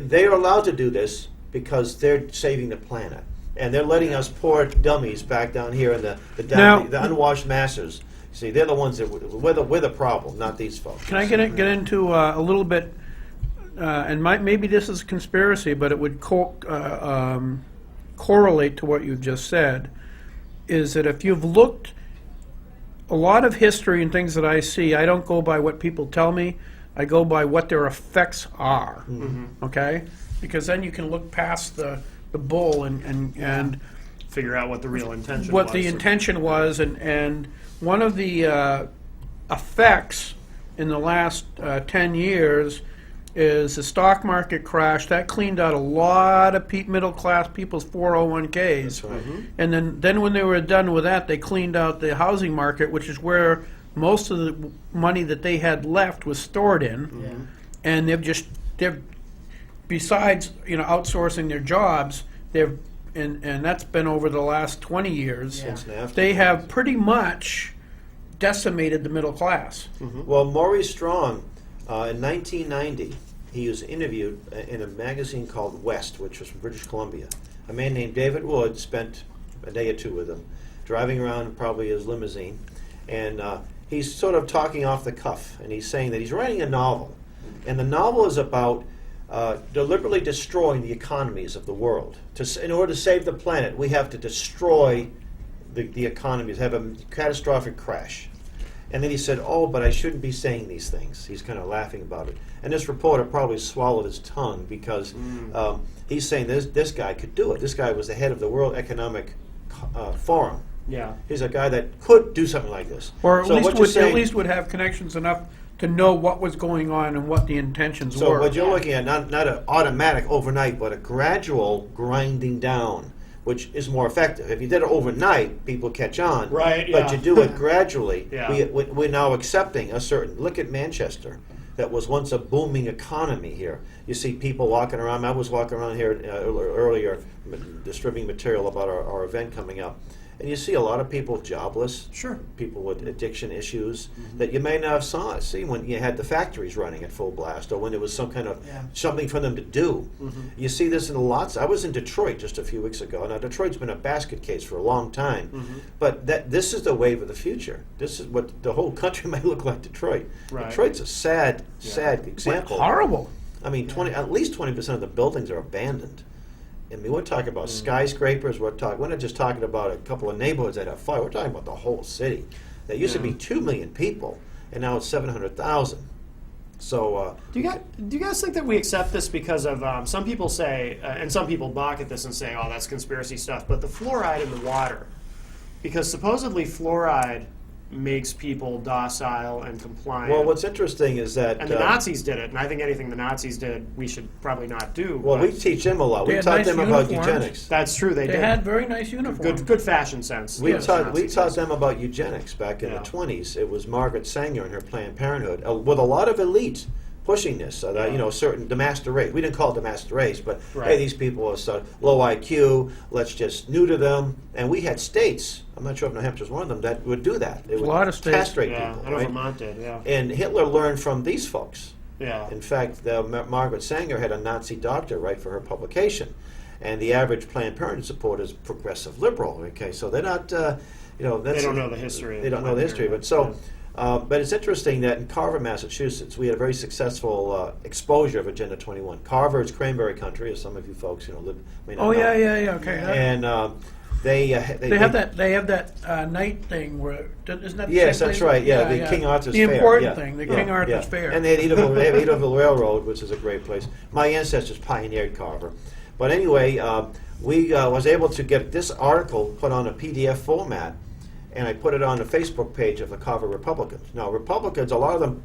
They are allowed to do this because they're saving the planet, and they're letting us poor dummies back down here in the Now- unwashed masses. See, they're the ones that we're the problem, not these folks. Can I get into a little bit? And maybe this is a conspiracy, but it would correlate to what you just said. Is that if you've looked a lot of history and things that I see, I don't go by what people tell me. I go by what their effects are. Okay, because then you can look past the bull and Figure out what the real intention what was. the intention was, and one of the effects in the last 10 years is the stock market crash. That cleaned out a lot of middle class people's 401ks. That's right. And then when they were done with that, they cleaned out the housing market, which is where most of the money that they had left was stored in. Yeah. And they've besides outsourcing their jobs, and that's been over the last 20 years. Yeah. Since NAFTA. They have pretty much decimated the middle class. Well, Maurice Strong, in 1990, he was interviewed in a magazine called West, which was from British Columbia. A man named David Wood spent a day or two with him, driving around probably his limousine, and he's sort of talking off the cuff, and he's saying that he's writing a novel, and the novel is about deliberately destroying the economies of the world. In order to save the planet, we have to destroy the economies, have a catastrophic crash. And then he said, "Oh, but I shouldn't be saying these things." He's kind of laughing about it. And this reporter probably swallowed his tongue because he's saying this guy could do it. This guy was the head of the World Economic Forum. Yeah. He's a guy that could do something like this. Or at So what you're saying- least would have connections enough to know what was going on and what the intentions So were. what you're looking at, not an automatic overnight, but a gradual grinding down, which is more effective. If you did it overnight, people catch on. Right, But yeah. you do it gradually. Yeah. We're now accepting a certain. Look at Manchester. That was once a booming economy here. You see people walking around. I was walking around here earlier, distributing material about our event coming up. and you see a lot of people jobless. Sure. People with addiction issues that you may not have seen when you had the factories running at full blast, or when there was some kind of something for them to do. You see this in lots. I was in Detroit just a few weeks ago. Now Detroit's been a basket case for a long time, but this is the wave of the future. This is what the whole country may look like. Detroit. Right. Detroit's a sad example. Horrible. I mean, at least 20% of the buildings are abandoned. I mean, we're talking about skyscrapers. We're not just talking about a couple of neighborhoods that have fire. We're talking about the whole city. There used to be 2 million people, and now it's 700,000. So, Do you guys think that we accept this because of some people say, and some people balk at this and say, "Oh, that's conspiracy stuff," but the fluoride in the water, because supposedly fluoride makes people docile and compliant. well, what's interesting is that and the Nazis did it, and I think anything the Nazis did, we should probably not do. well, but we teach them a lot. They We had taught nice them about uniforms. eugenics. that's true. They They did. had very nice uniforms. good fashion sense. We the taught Nazis. them about eugenics back in Yeah. the 20s. It was Margaret Sanger and her Planned Parenthood, with a lot of elites pushing this. The master race. We didn't call it the master race, but Right. hey, these people are so low IQ. Let's just neuter them. And we had states. I'm not sure if New Hampshire's one of them that would do that. They would lot of states. castrate Yeah, people. I know right? Vermont did. Yeah, And Hitler learned from these folks. yeah. In fact, Margaret Sanger had a Nazi doctor write for her publication, and the average Planned Parenthood supporter is progressive liberal. Okay, so they're not, that's, They don't know the history. They don't know the history, but but it's interesting that in Carver, Massachusetts, we had a very successful exposure of Agenda 21. Carver is cranberry country, as some of you folks may not Oh know. yeah. Okay. And they They have that night thing where isn't that? The Yes, same that's place? right. Yeah, the King Arthur's the Fair. important yeah. thing, the Yeah, King Arthur's yeah. Fair. And they have Edaville Railroad, which is a great place. My ancestors pioneered Carver. But anyway, we was able to get this article put on a PDF format, and I put it on the Facebook page of the Carver Republicans. Now, Republicans, a lot of them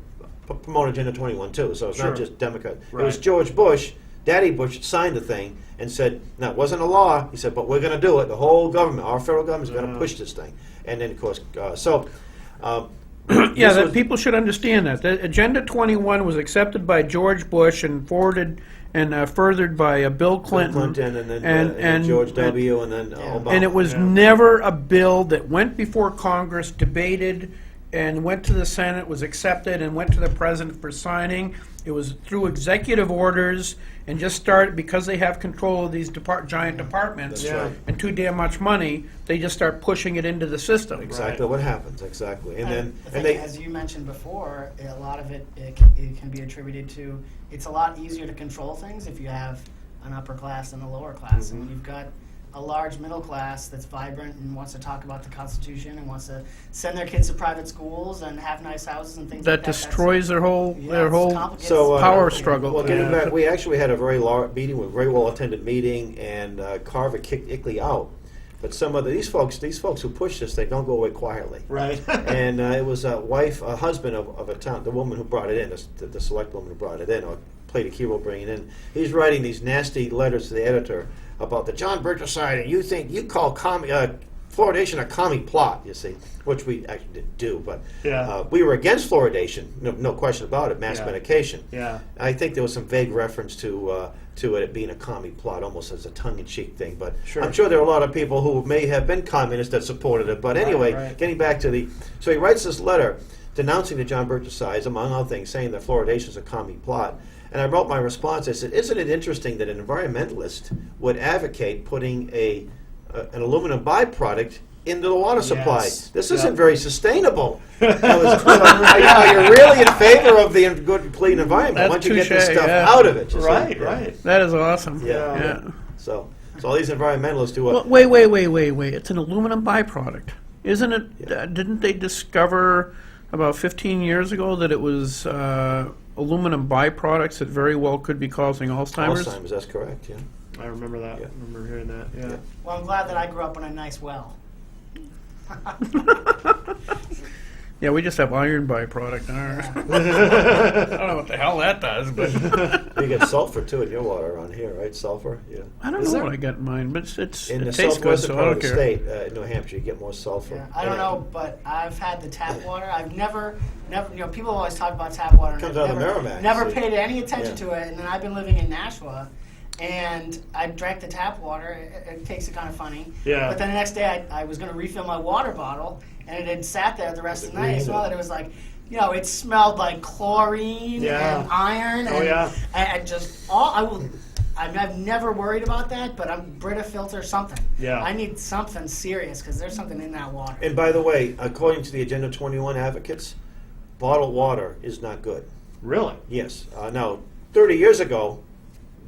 promote Agenda 21 too, so it's Sure. not just Democrats. It was Right. George Bush, Daddy Bush, signed the thing and said, "Now, it wasn't a law." He said, "But we're going to do it. The whole government, our federal government, is going to push this thing." And then, of course, Yeah, this that was- people should understand that. The Agenda 21 was accepted by George Bush and forwarded and furthered by Bill Clinton. Clinton and then George W. and then Obama. And it was never a bill that went before Congress, debated, and went to the Senate, was accepted, and went to the president for signing. It was through executive orders and just started, because they have control of these giant departments That's right. and too damn much money, they just start pushing it into the system. Exactly what happens, exactly. And then, the and thing, they, as you mentioned before, a lot of it can be attributed to it's a lot easier to control things if you have an upper class and a lower class. Mm-hmm. And when you've got a large middle class that's vibrant and wants to talk about the Constitution and wants to send their kids to private schools and have nice houses and things like That that. destroys their whole So, power struggle. well, getting Yeah. back, we actually had a very large meeting, a very well attended meeting, and Carver kicked Ickley out. But some of these folks who push this, they don't go away quietly. Right. And it was a husband of a town, the woman who brought it in, the select woman who brought it in, or played a key role bringing it in. He's writing these nasty letters to the editor about the John Birch side, and you call fluoridation a commie plot, you see, which we actually didn't do, but Yeah. we were against fluoridation, no question about it, mass Yeah. medication. Yeah. I think there was some vague reference to it being a commie plot, almost as a tongue-in-cheek thing. But Sure. I'm sure there are a lot of people who may have been communists that supported it. But anyway, right. getting back to so he writes this letter denouncing the John Birch Society, among other things, saying that fluoridation is a commie plot. And I wrote my response. I said, "Isn't it interesting that an environmentalist would advocate putting an aluminum byproduct into the water supply? Yes. This Yeah. isn't very sustainable." Are you really in favor of the good, clean environment? That's Why don't you get this touche, stuff yeah. out of it? you see? Right. Yeah. Right. That is awesome. Yeah. So all these environmentalists do Well, wait. It's an aluminum byproduct. Isn't it? Yeah. Didn't they discover about 15 years ago that it was aluminum byproducts that very well could be causing Alzheimer's? Alzheimer's, that's correct, yeah. I remember that. Yeah. I remember hearing that. Yeah. Yeah. Well, I'm glad that I grew up in a nice well. Yeah, we just have iron byproduct in ours. I don't know what the hell that does, but You get sulfur too in your water around here, right? Sulfur, yeah. I don't Is know there? what I got in mine. But In it the tastes good, southwestern so I part don't of the care. state, in New Hampshire, you get more sulfur. Yeah, I don't And know, but I've had the tap water. I've never, people always talk about tap water. And Comes I've out of the never, Merrimack, never see? paid any attention Yeah. to it. And then I've been living in Nashua, and I drank the tap water. It tastes kind of funny. Yeah. But then the next day, I was going to refill my water bottle, and it had sat there the rest of the night. I saw that it was like, you know, it smelled like chlorine Yeah. and iron. Oh, and yeah. I've never worried about that, but I'm Brita filter something. Yeah. I need something serious because there's something in that water. And by the way, according to the Agenda 21 advocates, bottled water is not good. Really? Yes. Now, 30 years ago,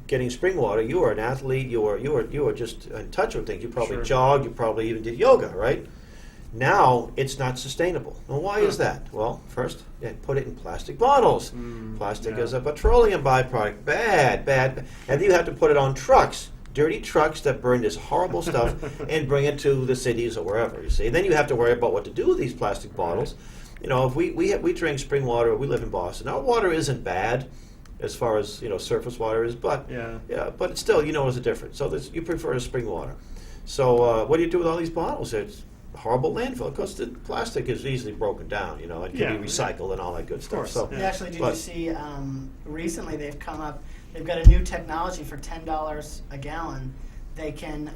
getting spring water, you were an athlete. You were just in touch with things. You probably Sure. jogged. You probably even did yoga, right? Now it's not sustainable. Now, why is that? Well, first, put it in plastic bottles. Plastic yeah. is a petroleum byproduct. Bad. And you have to put it on trucks. Dirty trucks that burn this horrible stuff and bring it to the cities or wherever, you see. And then you have to worry about what to do with these plastic bottles. You know, if we drink spring water, we live in Boston. Our water isn't bad as far as, you know, surface water is, but but it's still, you know, there's a difference. So you prefer the spring water. So what do you do with all these bottles? It's a horrible landfill because the plastic is easily broken down, you know, it can be recycled and all that good stuff. course, So yeah. Actually, did you but- see recently they've got a new technology for $10 a gallon. They can,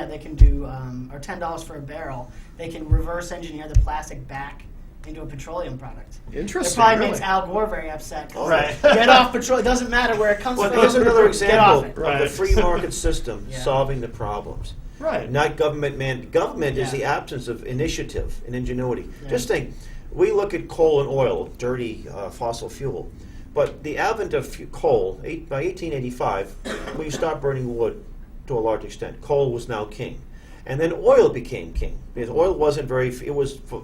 they can do, or $10 for a barrel. They can reverse engineer the plastic back into a petroleum product. Interesting. It probably really. makes Al Gore very upset. 'Cause Right. Get off petrol. It doesn't matter where it comes Well, from. here's another Get off example it. of Right. the free market system Yeah. solving the problems. Right. Not government Government is Yeah. the absence of initiative and ingenuity. Yeah. Just think, we look at coal and oil, dirty fossil fuel, but the advent of coal, by 1885, we stopped burning wood to a large extent. Coal was now king. And then oil became king because oil wasn't it was for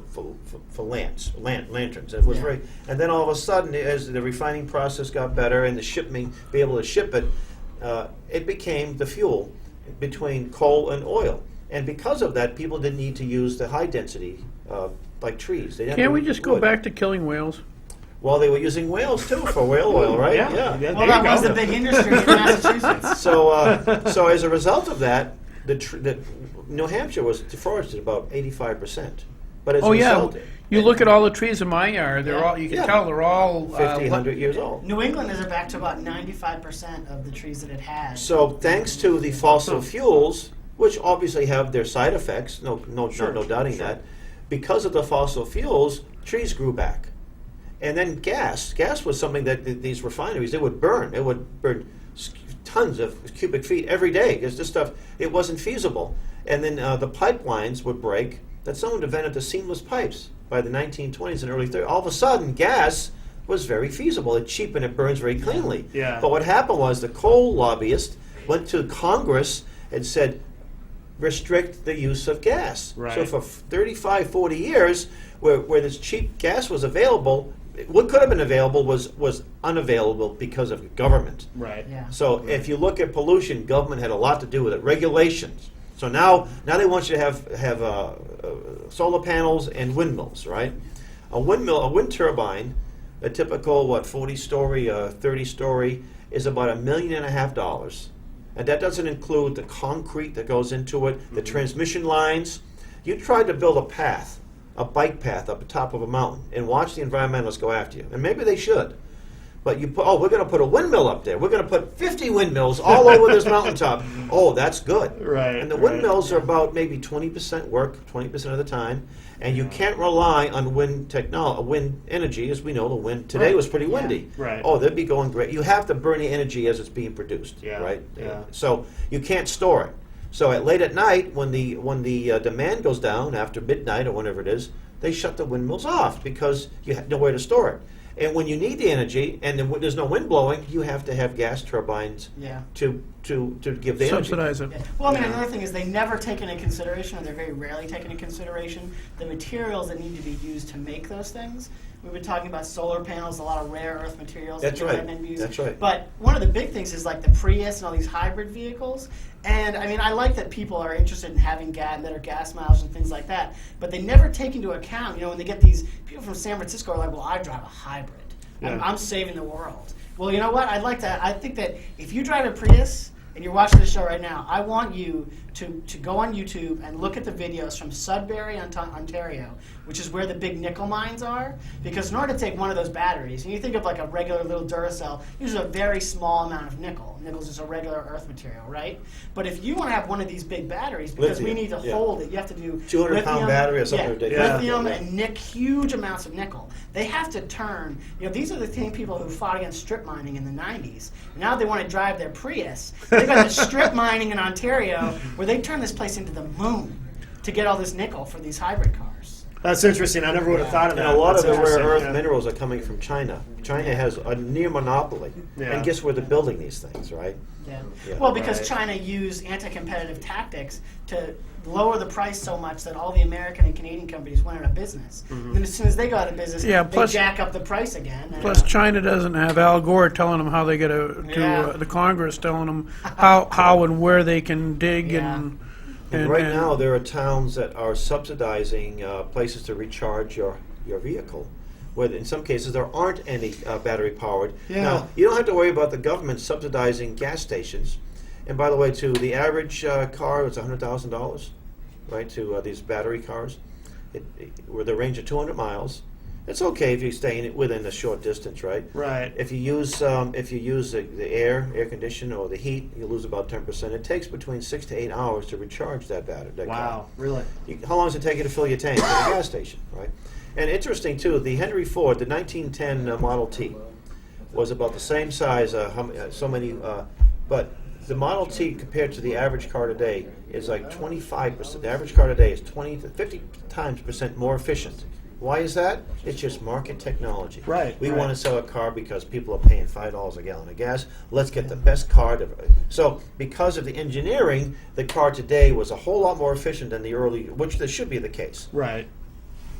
lanterns. It was Yeah. and then all of a sudden, as the refining process got better and be able to ship it, it became the fuel between coal and oil. And because of that, people didn't need to use the high density like trees. They didn't Can't have we to just go wood. back to killing whales? Well, they were using whales too for whale oil, right? Yeah. Well, There that you was go. the big industry in Massachusetts. So as a result of that, New Hampshire was deforested about 85%. But as Oh a yeah, result, you look at all the trees in my yard. They're Yeah. all. You can Yeah. tell they're all 50, 100 years old. New England is back to about 95% of the trees that it had. So thanks to the fossil fuels, which obviously have their side effects, no doubting that, because of the fossil fuels, trees grew back. And then gas was something that these refineries, they would burn. It would burn tons of cubic feet every day because this stuff, it wasn't feasible. And then the pipelines would break. That someone invented the seamless pipes by the 1920s and early 30s. All of a sudden, gas was very feasible. It's cheap and it burns very cleanly. Yeah. But what happened was the coal lobbyist went to Congress and said, restrict the use of gas. Right. So for 35, 40 years, where this cheap gas was available, what could have been available was unavailable because of government. Right. Yeah. So if you look at pollution, government had a lot to do with it. Regulations. So now they want you to have solar panels and windmills, right? A wind turbine, a typical 40-story, 30-story, is about $1.5 million, and that doesn't include the concrete that goes into it, the transmission lines. You tried to build a bike path up the top of a mountain, and watch the environmentalists go after you, and maybe they should. But we're going to put a windmill up there. We're going to put 50 windmills all over this mountaintop. Oh, that's good. Right, And the right, windmills are about maybe 20% work, 20% of the time. And you can't rely on wind energy, as we know. The wind today Right. was pretty Yeah. windy. Right. Oh, they'd be going great. You have to burn the energy as it's being produced. Yeah, Right. yeah. So you can't store it. So late at night, when the demand goes down after midnight or whenever it is, they shut the windmills off because you have nowhere to store it. And when you need the energy and there's no wind blowing, you have to have gas turbines Yeah. to give the energy. Subsidize it. Yeah. Well, I mean, another thing is they never take into consideration, or they're very rarely taken into consideration, the materials that need to be used to make those things. We've been talking about solar panels, a lot of rare earth materials That's that right. have been used. That's right. But one of the big things is like the Prius and all these hybrid vehicles. And I mean, I like that people are interested in having better gas mileage and things like that. But they never take into account, when they get these people from San Francisco are like, well, I drive a hybrid. Yeah. I'm saving the world. Well, you know what? I think that if you drive a Prius and you're watching this show right now, I want you to go on YouTube and look at the videos from Sudbury, Ontario, which is where the big nickel mines are. Because in order to take one of those batteries, and you think of like a regular little Duracell, uses a very small amount of nickel. Nickel's just a regular earth material, right? But if you want to have one of these big batteries, because we Lithium, need to yeah. hold it, you have to do 200-pound battery or something ridiculous. lithium Yeah. and huge amounts of nickel. They have to turn, these are the same people who fought against strip mining in the 90s. Now they want to drive their Prius. They've got the strip mining in Ontario where they turn this place into the moon to get all this nickel for these hybrid cars. That's interesting. I never would have thought of And that. a lot That's of the rare interesting, earth yeah. minerals are coming from China. China has a near monopoly. Yeah. And guess where they're building these things, right? Yeah. Yeah. Well, because Right. China used anti-competitive tactics to lower the price so much that all the American and Canadian companies went out of business. Mm-hmm. And as soon as they go out of business, Yeah, they plus- jack up the price again. and- Plus, China doesn't have Al Gore telling them how they get Yeah. the Congress telling them how and where they can dig Yeah. And right now, there are towns that are subsidizing places to recharge your vehicle, where in some cases there aren't any battery powered. Yeah. Now, you don't have to worry about the government subsidizing gas stations. And by the way, to the average car, it's $100,000, right? To these battery cars, with a range of 200 miles. It's okay if you stay within a short distance, right? Right. If you use the air conditioner or the heat, you lose about 10%. It takes between 6 to 8 hours to recharge that battery. That car. Wow. Really? How long does it take you to fill your tank at a gas station, right? And interesting too, the Henry Ford, the 1910 Model T, was about the same size. But the Model T compared to the average car today is like 25%. The average car today is 20 to 50 times percent more efficient. Why is that? It's just market technology. Right, We right. want to sell a car because people are paying $5 a gallon of gas. Let's get the best car. So because of the engineering, the car today was a whole lot more efficient than the early, which this should be the case, Right.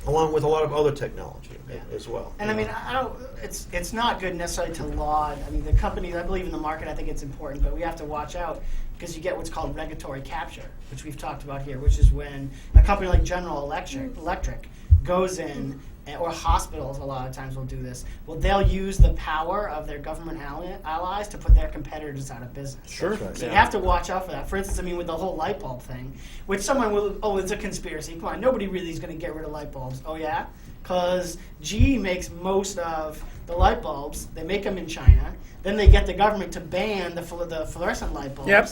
along with a lot of other technology Yeah. as well. And I mean, I don't. It's not good necessarily to laud. I mean, the companies. I believe in the market. I think it's important, but we have to watch out because you get what's called regulatory capture, which we've talked about here, which is when a company like General Electric goes in, or hospitals a lot of times will do this. Well, they'll use the power of their government allies to put their competitors out of business. Sure. That's right. So you have to watch out for that. For instance, I mean, with the whole light bulb thing, which someone will, oh, it's a conspiracy. Come on, nobody really is going to get rid of light bulbs. Oh, yeah? Because GE makes most of the light bulbs. They make them in China. Then they get the government to ban the fluorescent light bulbs. Yep.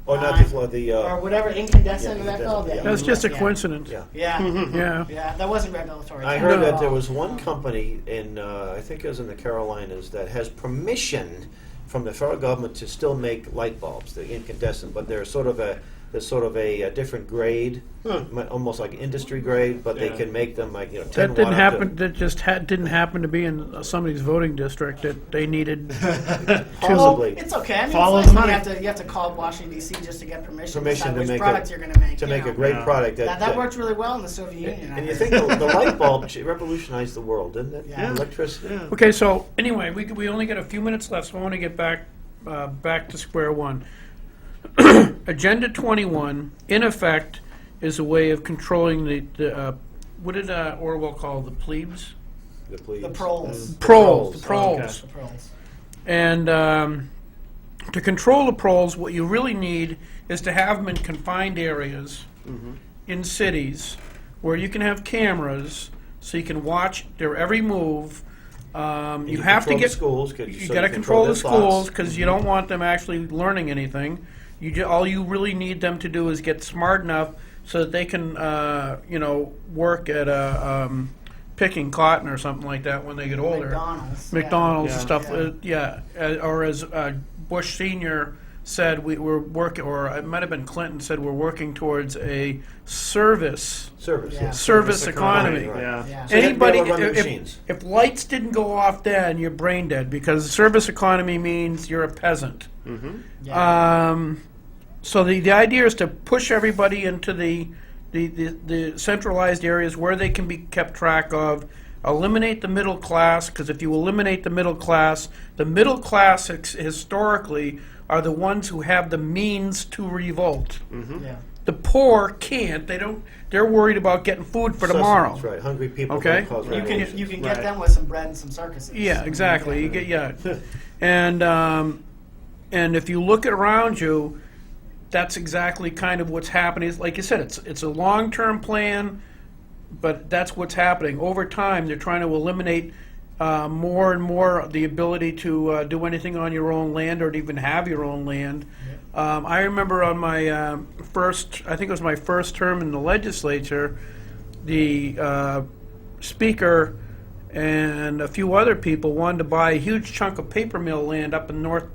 Or not the Or whatever, incandescent, Yeah, that called? incandescent, Yeah. That's just a Yeah. coincidence. yeah. Yeah. Yeah. Yeah, that wasn't regulatory. I capture heard at that there all. was one company in, I think it was in the Carolinas, that has permission from the federal government to still make light bulbs, the incandescent, but they're sort of a different grade, almost like industry grade, but they Yeah. can make them like 10 That watt didn't up to- happen. That just didn't happen to be in somebody's voting district that they needed. Possibly. It's okay. I mean, Follow it's the nice when money. you have to call Washington D.C. just to get permission to Permission decide to which make product a- you're going to make. to you make know. a great Yeah. product. That worked really well in the Soviet Union. I And you heard. think the light bulb revolutionized the world, didn't it? Yeah. Electricity. Yeah. Okay, so anyway, we only got a few minutes left, so I want to get back to square one. Agenda 21, in effect, is a way of controlling the what did Orwell call the plebes? The plebes. The proles. Proles. The proles. proles. The proles. And to control the proles, what you really need is to have them in confined areas in cities where you can have cameras so you can watch their every move. You have to control the get schools. You got to control the schools because you don't want them actually learning anything. All you really need them to do is get smart enough so that they can, work at a picking cotton or something like that when they get older. McDonald's. And Yeah. stuff. Yeah. Or as Bush Senior said, we're working, or it might have been Clinton said, we're working towards a service Service. Yeah. Yes. service economy. Right. Yeah. Yeah. So you have to be Anybody, able to run the if, machines. if lights didn't go off then, you're brain dead because service economy means you're a peasant. Yeah. So the idea is to push everybody into the centralized areas where they can be kept track of. Eliminate the middle class, because if you eliminate the middle class historically are the ones who have the means to revolt. Yeah. The poor can't. They're worried about getting food for tomorrow. That's right. Hungry people Okay. don't cause You revolution. can get Right. them with some bread and some circuses. Yeah, exactly. You get and if you look around you, that's exactly kind of what's happening. Like you said, it's a long-term plan, but that's what's happening. Over time, they're trying to eliminate more and more the ability to do anything on your own land or to even have your own land. I remember on my I think it was my first term in the legislature, the speaker and a few other people wanted to buy a huge chunk of paper mill land up in northern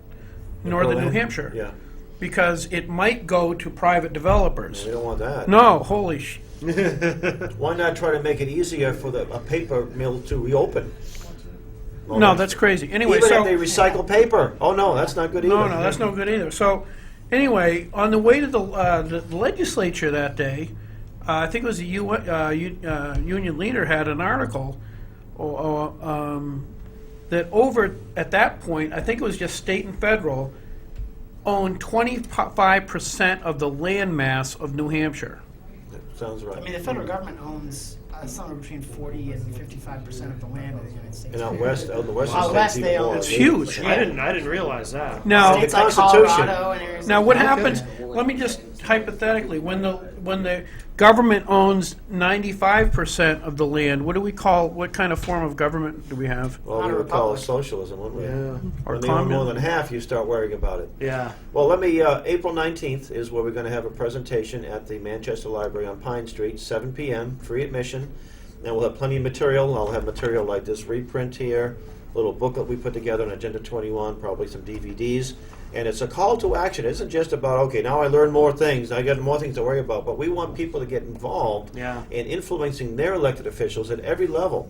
New Hampshire. Yeah, Because it might go to private developers. we don't want that. No, holy Why not try to make it easier for a paper mill to reopen? no, that's crazy. Anyway, Even so if they recycle paper. Oh, no, that's not good either. no, that's no good either. So anyway, on the way to the legislature that day, I think it was the union leader had an article that over at that point, I think it was just state and federal, owned 25% of the land mass of New Hampshire. Sounds right. I mean, the federal government owns somewhere between 40 and 55% of the land in the United States. And out west, out in the western Out west, states, they even own- more. It's huge. I didn't realize that. Now, States like Constitution. Colorado and areas. Now, like what that. happens? Let me just hypothetically, when the government owns 95% of the land, what do we call? What kind of form of government do we have? Well, Not we a would call it republic. socialism, wouldn't we? Yeah. Or When they own more commune? than half, you start worrying about it. Yeah. Well, April 19th is where we're going to have a presentation at the Manchester Library on Pine Street, 7 p.m., free admission. And we'll have plenty of material. I'll have material like this reprint here, a little booklet we put together on Agenda 21, probably some DVDs. And it's a call to action. It isn't just about, okay, now I learned more things, I got more things to worry about, but we want people to get involved Yeah. in influencing their elected officials at every level.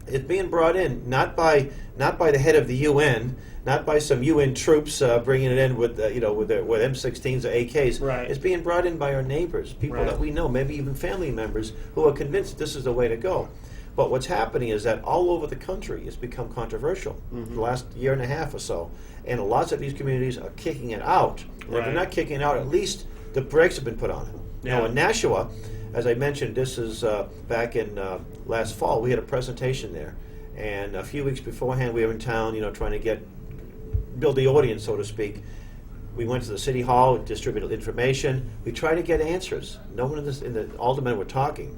It's being brought in not by the head of the UN, not by some UN troops bringing it in with with M16s or AKs. Right. It's being brought in by our neighbors, people Right. that we know, maybe even family members who are convinced this is the way to go. But what's happening is that all over the country it's become controversial the last year and a half or so, and lots of these communities are kicking it out. And if they're Right. not kicking it out, at least the brakes have been put on it. Yeah. Now in Nashua, as I mentioned, this is back in last fall. We had a presentation there, and a few weeks beforehand, we were in town, trying to build the audience, so to speak. We went to the city hall, distributed information. We tried to get answers. No one in the aldermen were talking.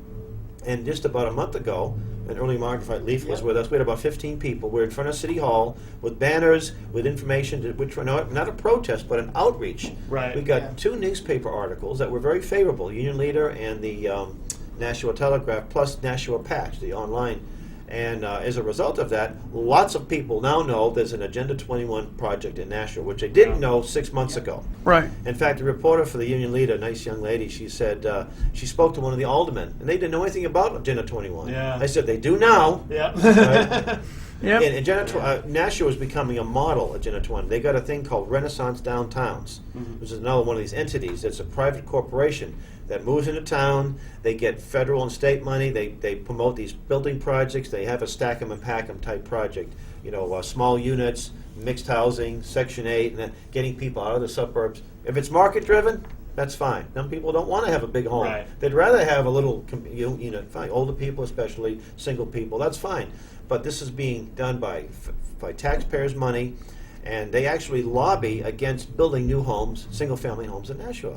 And just about a month ago, and early Margaret Leaf was with us. We had about 15 people. We were in front of City Hall with banners, with information, which were not a protest, but an outreach. Right. We got Yeah. 2 newspaper articles that were very favorable, Union Leader and the Nashua Telegraph, plus Nashua Patch, the online. And as a result of that, lots of people now know there's an Agenda 21 project in Nashua, which they didn't know 6 months ago. Right. In fact, the reporter for the Union Leader, a nice young lady, she said she spoke to one of the aldermen, and they didn't know anything about Agenda 21. Yeah. I said, they do now. Yeah. Right? Yep. And Nashua is becoming a model Agenda 21. They got a thing called Renaissance Downtowns, which is another one of these entities. It's a private corporation that moves into town. They get federal and state money. They promote these building projects. They have a stack 'em and pack 'em type project. Small units, mixed housing, Section 8, and then getting people out of the suburbs. If it's market driven, that's fine. Some people don't want to have a big home. Right. They'd rather have a little unit. Fine, older people especially, single people. That's fine. But this is being done by taxpayers' money, and they actually lobby against building new homes, single-family homes in Nashua.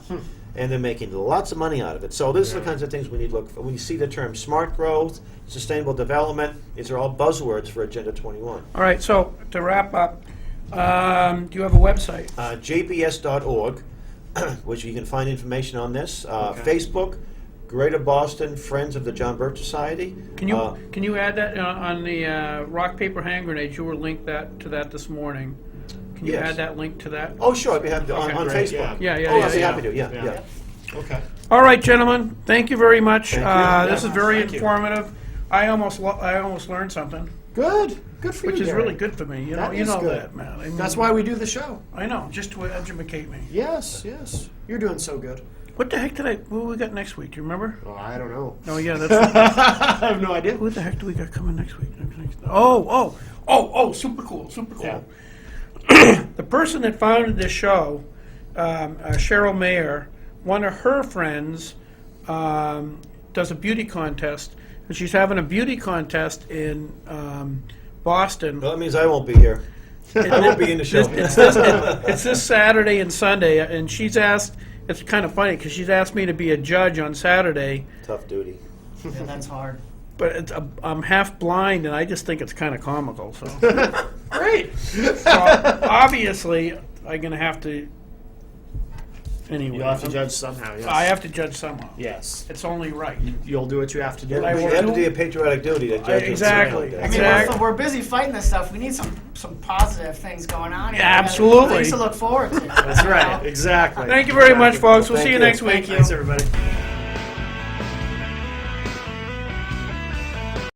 And they're making lots of money out of it. So these are the kinds of things we need to look for. When you see the term smart growth, sustainable development, these are all buzzwords for Agenda 21. All right. So to wrap up, do you have a website? JBS.org, which you can find information on this. Facebook, Greater Boston Friends of the John Birch Society. Can you add that on the rock paper hand grenades? You were linked to that this morning. Can you Yes. add that link to that? Oh, sure, I'd be happy to, Okay, on great, Facebook. Yeah, Oh, I'd be yeah. happy to, yeah. Yeah. Okay. All right, gentlemen. Thank you very much. Thank you. This is Yeah, very thank you. informative. I almost learned something, Good. Good for you. which is Gary. really good for me. You That know is good. that, man. I mean, That's why we do the show. I know, just to educate me. Yes. Yes. You're doing so good. What the heck what we got next week? Do you remember? Oh, I don't know. Oh yeah, that's I have no idea. who the heck do we got coming next week? Oh, super cool. Yeah. The person that founded this show, Cheryl Mayer, one of her friends does a beauty contest, and she's having a beauty contest in Boston. Well, that means I won't be here. I won't be in the show. It's this Saturday and Sunday, and she's asked it's kind of funny because she's asked me to be a judge on Saturday, Tough duty. Yeah, that's hard. but I'm half blind and I just think it's kind of comical. So, Great. so obviously, I'm gonna have to. Anyway, You'll have to judge somehow. Yes. I have to judge somehow. Yes. It's only right. You'll do what you have to do. I You will have to do- do a patriotic duty to judge. Exactly. I mean, Exactly. we're busy fighting this stuff. We need some positive things going on here. Yeah, We got absolutely. Things to look forward to. That's right. Exactly. Thank you very much, folks. We'll Thank see you you. next week. Thanks, everybody.